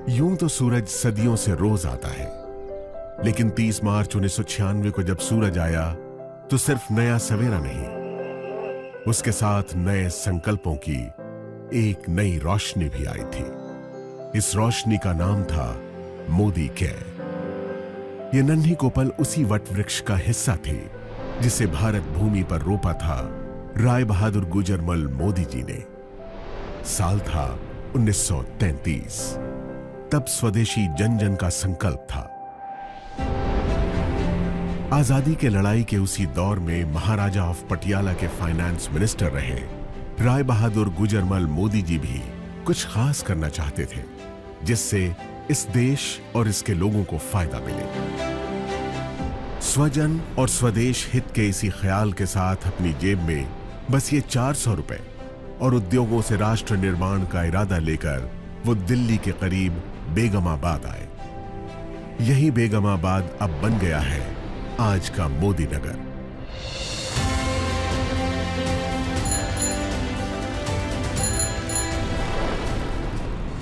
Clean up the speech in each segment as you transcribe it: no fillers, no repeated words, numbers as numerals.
यूं तो सूरज सदियों से रोज आता है, लेकिन 30 मार्च 1996 को जब सूरज आया तो सिर्फ नया सवेरा नहीं, उसके साथ नए संकल्पों की एक नई रोशनी भी आई थी। इस रोशनी का नाम था मोदी केयर। यह नन्ही कोपल उसी वट वृक्ष का हिस्सा थी जिसे भारत भूमि पर रोपा था राय बहादुर गुजरमल मोदी जी ने। साल था 1933। तब स्वदेशी जन जन का संकल्प था। आजादी के लड़ाई के उसी दौर में महाराजा ऑफ पटियाला के फाइनेंस मिनिस्टर रहे राय बहादुर गुजरमल मोदी जी भी कुछ खास करना चाहते थे जिससे इस देश और इसके लोगों को फायदा मिले। स्वजन और स्वदेश हित के इसी ख्याल के साथ अपनी जेब में बस ये 400 रुपए और उद्योगों से राष्ट्र निर्माण का इरादा लेकर वो दिल्ली के करीब बेगमाबाद आए। यही बेगमाबाद अब बन गया है आज का मोदी नगर।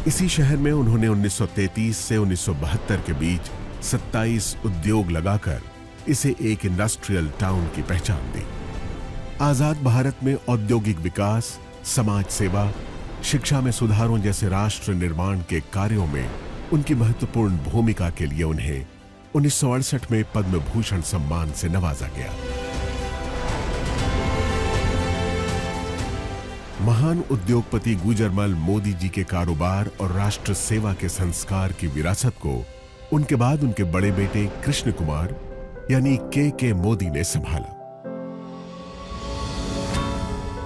इसी शहर में उन्होंने 1933 से 1972 के बीच 27 उद्योग लगाकर इसे एक इंडस्ट्रियल टाउन की पहचान दी। आजाद भारत में औद्योगिक विकास, समाज सेवा, शिक्षा में सुधारों जैसे राष्ट्र निर्माण के कार्यों में उनकी महत्वपूर्ण भूमिका के लिए उन्हें 1968 में पद्म भूषण सम्मान से नवाजा गया। महान उद्योगपति गुजरमल मोदी जी के कारोबार और राष्ट्र सेवा के संस्कार की विरासत को उनके बाद उनके बड़े बेटे कृष्ण कुमार यानी के मोदी ने संभाला।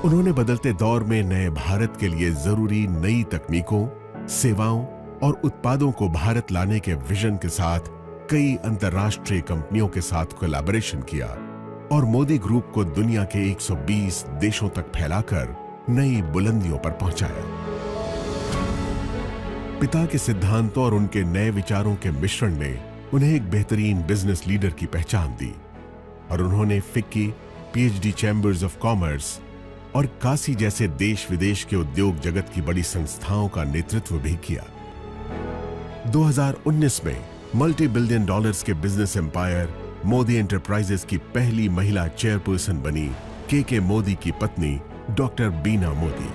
उन्होंने बदलते दौर में नए भारत के लिए जरूरी नई तकनीकों, सेवाओं और उत्पादों को भारत लाने के विजन के साथ कई अंतर्राष्ट्रीय कंपनियों के साथ कोलैबोरेशन किया और मोदी ग्रुप को दुनिया के 120 देशों तक फैलाकर नई बुलंदियों पर पहुंचाया। पिता के सिद्धांतों और उनके नए विचारों के मिश्रण ने उन्हें एक बेहतरीन बिजनेस लीडर की पहचान दी और उन्होंने FICCI, PhD chambers of commerce और काशी जैसे देश विदेश के उद्योग जगत की बड़ी संस्थाओं का नेतृत्व भी किया। 2019 में मल्टी बिलियन डॉलर्स के बिजनेस एम्पायर मोदी एंटरप्राइजेस की पहली महिला चेयरपर्सन बनी के मोदी की पत्नी डॉक्टर बीना मोदी।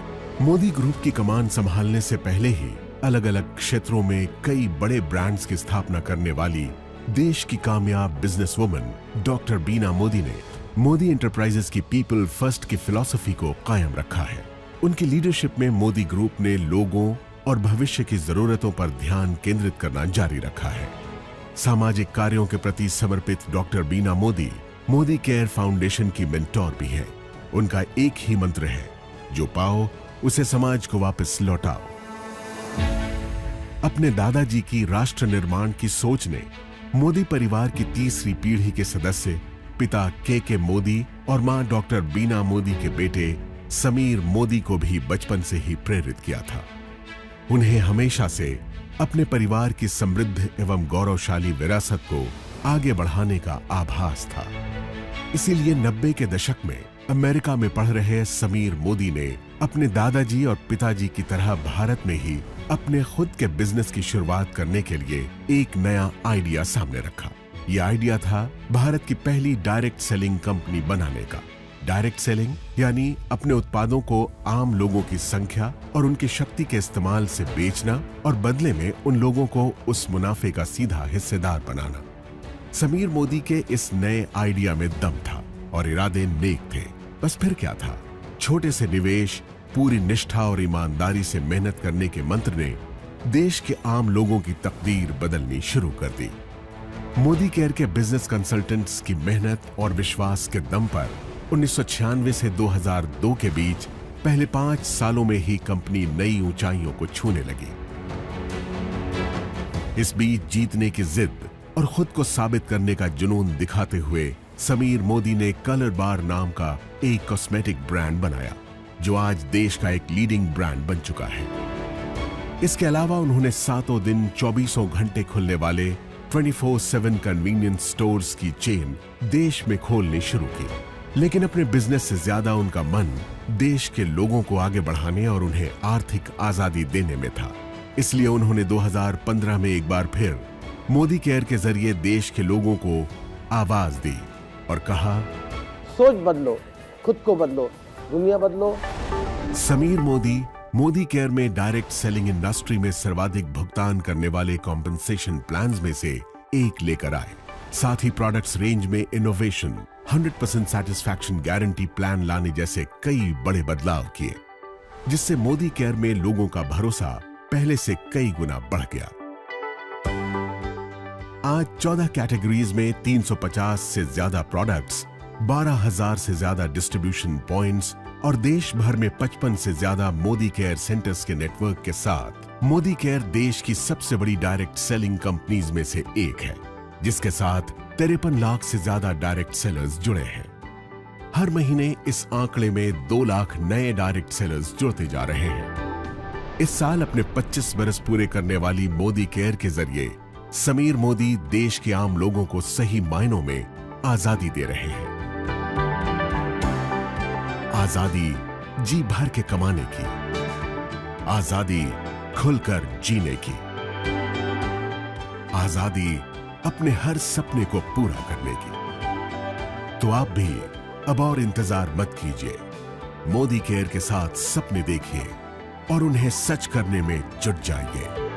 मोदी ग्रुप की कमान संभालने से पहले ही अलग अलग क्षेत्रों में कई बड़े ब्रांड्स की स्थापना करने वाली देश की कामयाब बिजनेस वुमन डॉक्टर बीना मोदी ने मोदी एंटरप्राइजेस की पीपल फर्स्ट की फिलॉसफी को कायम रखा है। उनकी लीडरशिप में मोदी ग्रुप ने लोगों और भविष्य की जरूरतों पर ध्यान केंद्रित करना जारी रखा है। सामाजिक कार्यों के प्रति समर्पित डॉक्टर बीना मोदी मोदी केयर फाउंडेशन की मेंटोर भी है। उनका एक ही मंत्र है, जो पाओ उसे समाज को वापस लौटाओ। अपने दादाजी की राष्ट्र निर्माण की सोच ने मोदी परिवार की तीसरी पीढ़ी के सदस्य पिता के मोदी और मां डॉक्टर बीना मोदी के बेटे समीर मोदी को भी बचपन से ही प्रेरित किया था। उन्हें हमेशा से अपने परिवार की समृद्ध एवं गौरवशाली विरासत को आगे बढ़ाने का आभास था। इसीलिए 90 के दशक में अमेरिका में पढ़ रहे समीर मोदी ने अपने दादाजी और पिताजी की तरह भारत में ही अपने खुद के बिजनेस की शुरुआत करने के लिए एक नया आइडिया सामने रखा। यह आइडिया था भारत की पहली डायरेक्ट सेलिंग कंपनी बनाने का। डायरेक्ट सेलिंग यानी अपने उत्पादों को आम लोगों की संख्या और उनकी शक्ति के इस्तेमाल से बेचना और बदले में उन लोगों को उस मुनाफे का सीधा हिस्सेदार बनाना। समीर मोदी के इस नए आइडिया में दम था और इरादे नेक थे। बस फिर क्या था, छोटे से निवेश, पूरी निष्ठा और ईमानदारी से मेहनत करने के मंत्र ने देश के आम लोगों की तकदीर बदलनी शुरू कर दी। मोदी केयर के बिजनेस कंसल्टेंट्स की मेहनत और विश्वास के दम पर 1996 से 2002 के बीच पहले 5 सालों में ही कंपनी नई ऊंचाइयों को छूने लगी। इस बीच जीतने की जिद और खुद को साबित करने का जुनून दिखाते हुए समीर मोदी ने कलर बार नाम का एक कॉस्मेटिक ब्रांड बनाया, जो आज देश का एक लीडिंग ब्रांड बन चुका है। इसके अलावा उन्होंने सातों दिन 24 घंटे खुलने वाले 24/7 कन्वीनियंस स्टोर्स की चेन देश में खोलनी शुरू की। लेकिन अपने बिजनेस से ज्यादा उनका मन देश के लोगों को आगे बढ़ाने और उन्हें आर्थिक आजादी देने में था। इसलिए उन्होंने 2015 में एक बार फिर मोदी केयर के जरिए देश के लोगों को आवाज दी और कहा, सोच बदलो, खुद को बदलो, दुनिया बदलो। समीर मोदी मोदी केयर में डायरेक्ट सेलिंग इंडस्ट्री में सर्वाधिक भुगतान करने वाले कॉम्पेंसेशन प्लान्स में से एक लेकर आए। साथ ही प्रोडक्ट्स रेंज में इनोवेशन, 100% सैटिस्फैक्शन गारंटी प्लान लाने जैसे कई बड़े बदलाव किए, जिससे मोदी केयर में लोगों का भरोसा पहले से कई गुना बढ़ गया। आज 14 कैटेगरीज में 350 से ज्यादा प्रोडक्ट्स, 12,000 से ज्यादा डिस्ट्रीब्यूशन पॉइंट्स और देश भर में 55 से ज्यादा मोदी केयर सेंटर्स के नेटवर्क के साथ मोदी केयर देश की सबसे बड़ी डायरेक्ट सेलिंग कंपनीज में से एक है, जिसके साथ 53 लाख से ज्यादा डायरेक्ट सेलर्स जुड़े हैं। हर महीने इस आंकड़े में 2 लाख नए डायरेक्ट सेलर्स जुड़ते जा रहे हैं। इस साल अपने 25 बरस पूरे करने वाली मोदी केयर के जरिए समीर मोदी देश के आम लोगों को सही मायनों में आजादी दे रहे हैं। आजादी जी भर के कमाने की, आजादी खुलकर जीने की, आजादी अपने हर सपने को पूरा करने की। तो आप भी अब और इंतजार मत कीजिए, मोदी केयर के साथ सपने देखिए और उन्हें सच करने में जुट जाइए।